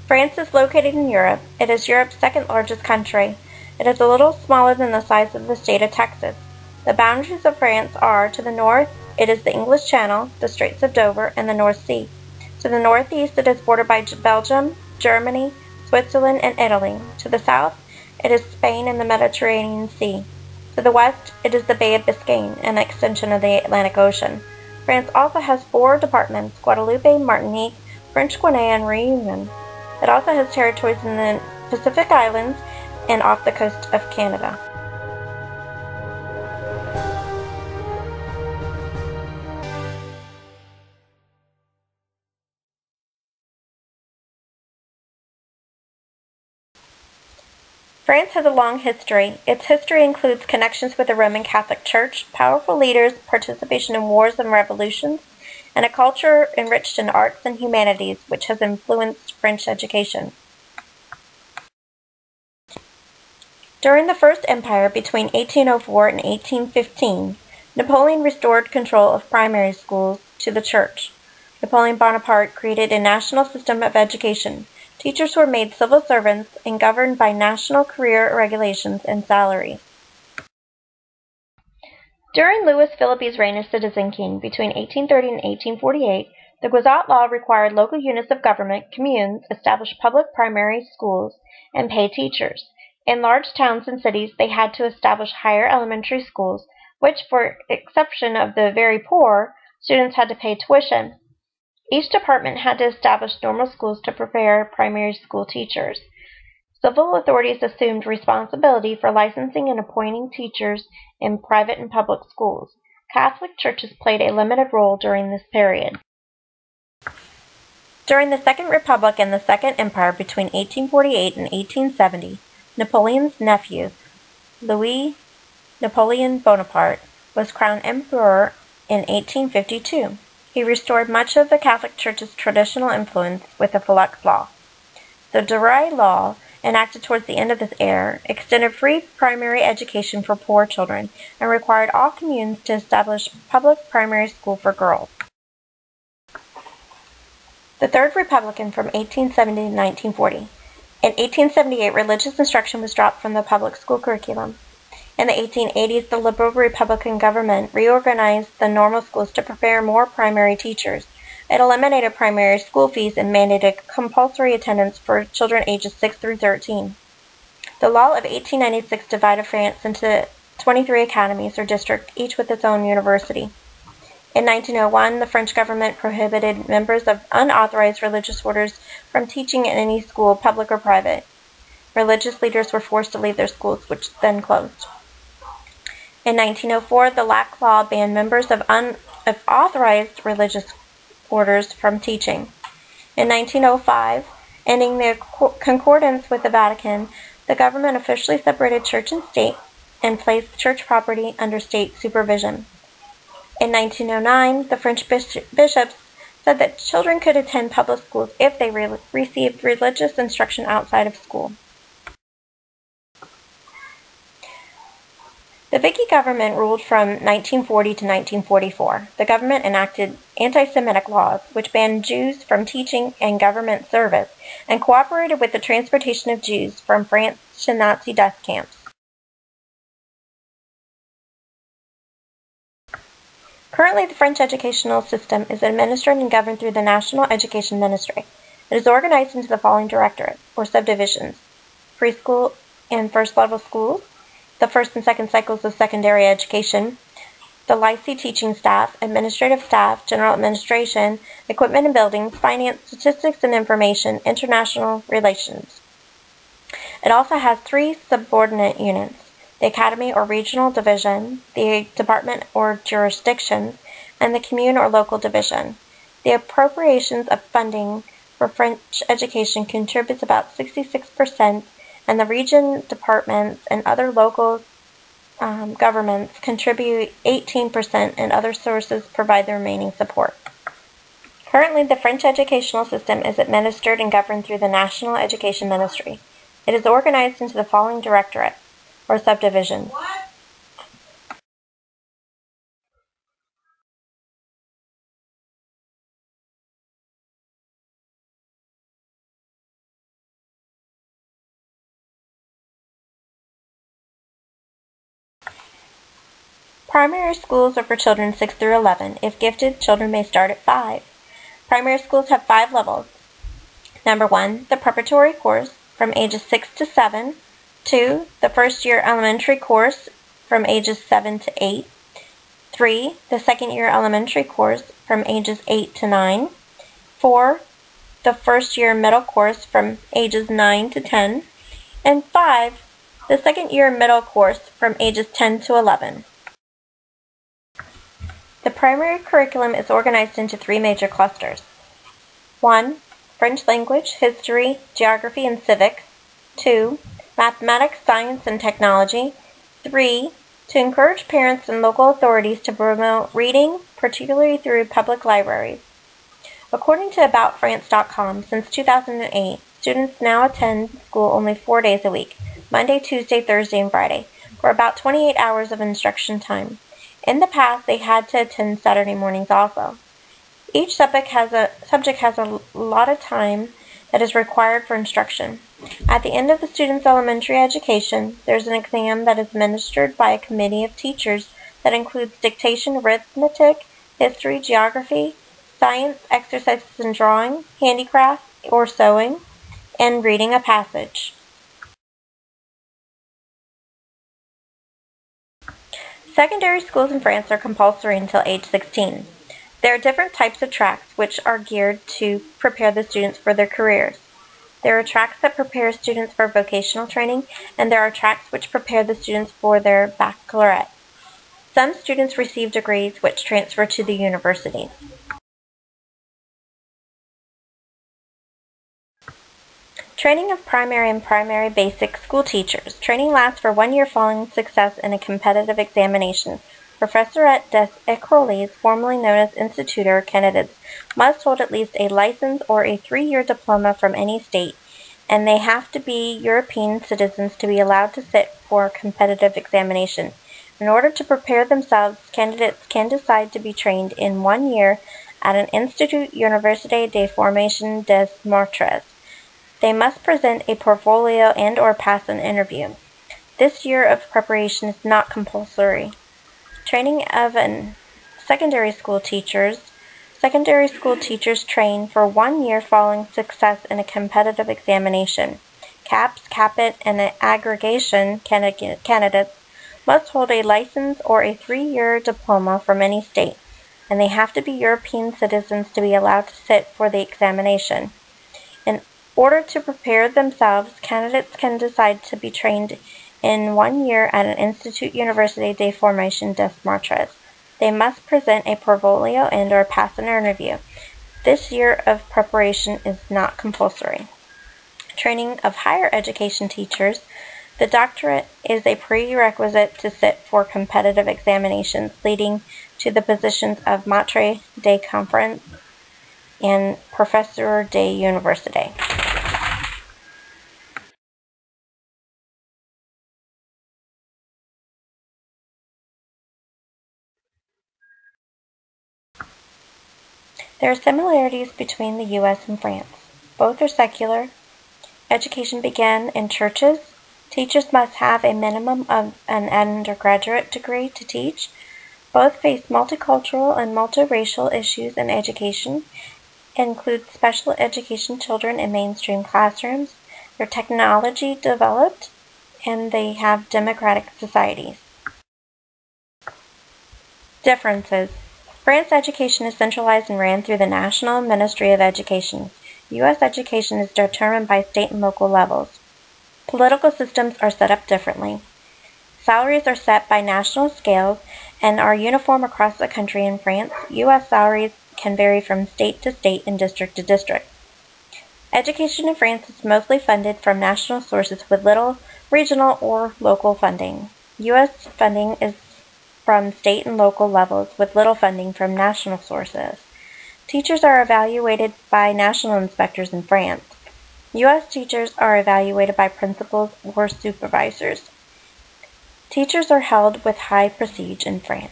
France is located in Europe. It is Europe's second largest country. It is a little smaller than the size of the state of Texas. The boundaries of France are: to the north, it is the English Channel, the Straits of Dover, and the North Sea. To the northeast, it is bordered by Belgium, Germany, Switzerland, and Italy. To the south, it is Spain and the Mediterranean Sea. To the west, it is the Bay of Biscayne, an extension of the Atlantic Ocean. France also has 4 departments: Guadeloupe, Martinique, French Guiana, and Réunion. It also has territories in the Pacific Islands and off the coast of Canada. France has a long history. Its history includes connections with the Roman Catholic Church, powerful leaders, participation in wars and revolutions, and a culture enriched in arts and humanities, which has influenced French education. During the First Empire between 1804 and 1815, Napoleon restored control of primary schools to the Church. Napoleon Bonaparte created a national system of education. Teachers were made civil servants and governed by national career regulations and salaries. During Louis Philippe's reign as citizen king between 1830 and 1848, the Guizot Law required local units of government, communes, establish public primary schools, and pay teachers. In large towns and cities, they had to establish higher elementary schools, which, for exception of the very poor, students had to pay tuition. Each department had to establish normal schools to prepare primary school teachers. Civil authorities assumed responsibility for licensing and appointing teachers in private and public schools. Catholic churches played a limited role during this period. During the Second Republic and the Second Empire between 1848 and 1870, Napoleon's nephew, Louis Napoleon Bonaparte, was crowned emperor in 1852. He restored much of the Catholic Church's traditional influence with the Felix Law. The Douai Law, enacted towards the end of this era, extended free primary education for poor children and required all communes to establish public primary school for girls. The Third Republic from 1870 to 1940. In 1878, religious instruction was dropped from the public school curriculum. In the 1880s, the Liberal Republican government reorganized the normal schools to prepare more primary teachers. It eliminated primary school fees and mandated compulsory attendance for children ages 6 through 13. The law of 1896 divided France into 23 academies or districts, each with its own university. In 1901, the French government prohibited members of unauthorized religious orders from teaching in any school, public or private. Religious leaders were forced to leave their schools, which then closed. In 1904, the Lac Law banned members of unauthorized religious orders from teaching. In 1905, ending the concordance with the Vatican, the government officially separated church and state and placed church property under state supervision. In 1909, the French bishops said that children could attend public schools if they received religious instruction outside of school. The Vichy government ruled from 1940 to 1944. The government enacted anti-Semitic laws, which banned Jews from teaching and government service, and cooperated with the transportation of Jews from France to Nazi death camps. Currently, the French educational system is administered and governed through the National Education Ministry. It is organized into the following directorates, or subdivisions: preschool and first-level schools, the first and second cycles of secondary education, the lycée teaching staff, administrative staff, general administration, equipment and buildings, finance, statistics and information, international relations. It also has 3 subordinate units: the academy or regional division, the department or jurisdiction, and the commune or local division. The appropriations of funding for French education contributes about 66%, and the region, departments, and other local governments contribute 18%, and other sources provide the remaining support. Currently, the French educational system is administered and governed through the National Education Ministry. It is organized into the following directorates, or subdivisions: Primary schools are for children 6 through 11. If gifted, children may start at 5. Primary schools have 5 levels. Number 1, the preparatory course from ages 6 to 7. 2, the first year elementary course from ages 7 to 8. 3, the second year elementary course from ages 8 to 9. 4, the first year middle course from ages 9 to 10. And 5, the second year middle course from ages 10 to 11. The primary curriculum is organized into 3 major clusters. 1, French language, history, geography, and civics. 2, mathematics, science, and technology. 3, to encourage parents and local authorities to promote reading, particularly through public libraries. According to AboutFrance.com, since 2008, students now attend school only 4 days a week, Monday, Tuesday, Thursday, and Friday, for about 28 hours of instruction time. In the past, they had to attend Saturday mornings also. Each subject has a lot of time that is required for instruction. At the end of the student's elementary education, there's an exam that is administered by a committee of teachers that includes dictation, arithmetic, history, geography, science, exercises in drawing, handicraft or sewing, and reading a passage. Secondary schools in France are compulsory until age 16. There are different types of tracks which are geared to prepare the students for their careers. There are tracks that prepare students for vocational training, and there are tracks which prepare the students for their baccalaureate. Some students receive degrees which transfer to the university. Training of primary and primary basic school teachers. Training lasts for 1 year following success in a competitive examination. Professorate des Écoles, formerly known as instituteur, candidates must hold at least a license or a 3-year diploma from any state, and they have to be European citizens to be allowed to sit for a competitive examination. In order to prepare themselves, candidates can decide to be trained in 1 year at an Institut Université de Formation des Maîtres. They must present a portfolio and or pass an interview. This year of preparation is not compulsory. Training of secondary school teachers. Secondary school teachers train for 1 year following success in a competitive examination. CAPS, CAPIT, and aggregation candidates must hold a license or a 3-year diploma from any state, and they have to be European citizens to be allowed to sit for the examination. In order to prepare themselves, candidates can decide to be trained in 1 year at an Institut Université de Formation des Maîtres. They must present a portfolio and or pass an interview. This year of preparation is not compulsory. Training of higher education teachers. The doctorate is a prerequisite to sit for competitive examinations, leading to the positions of Maître de Conférence and Professeur de Université. There are similarities between the U.S. and France. Both are secular. Education began in churches. Teachers must have a minimum of an undergraduate degree to teach. Both face multicultural and multiracial issues in education, include special education children in mainstream classrooms. Their technology developed, and they have democratic societies. Differences. France education is centralized and ran through the National Ministry of Education. U.S. education is determined by state and local levels. Political systems are set up differently. Salaries are set by national scales and are uniform across the country. In France, U.S. salaries can vary from state to state and district to district. Education in France is mostly funded from national sources with little regional or local funding. U.S. funding is from state and local levels with little funding from national sources. Teachers are evaluated by national inspectors in France. U.S. teachers are evaluated by principals or supervisors. Teachers are held with high prestige in France.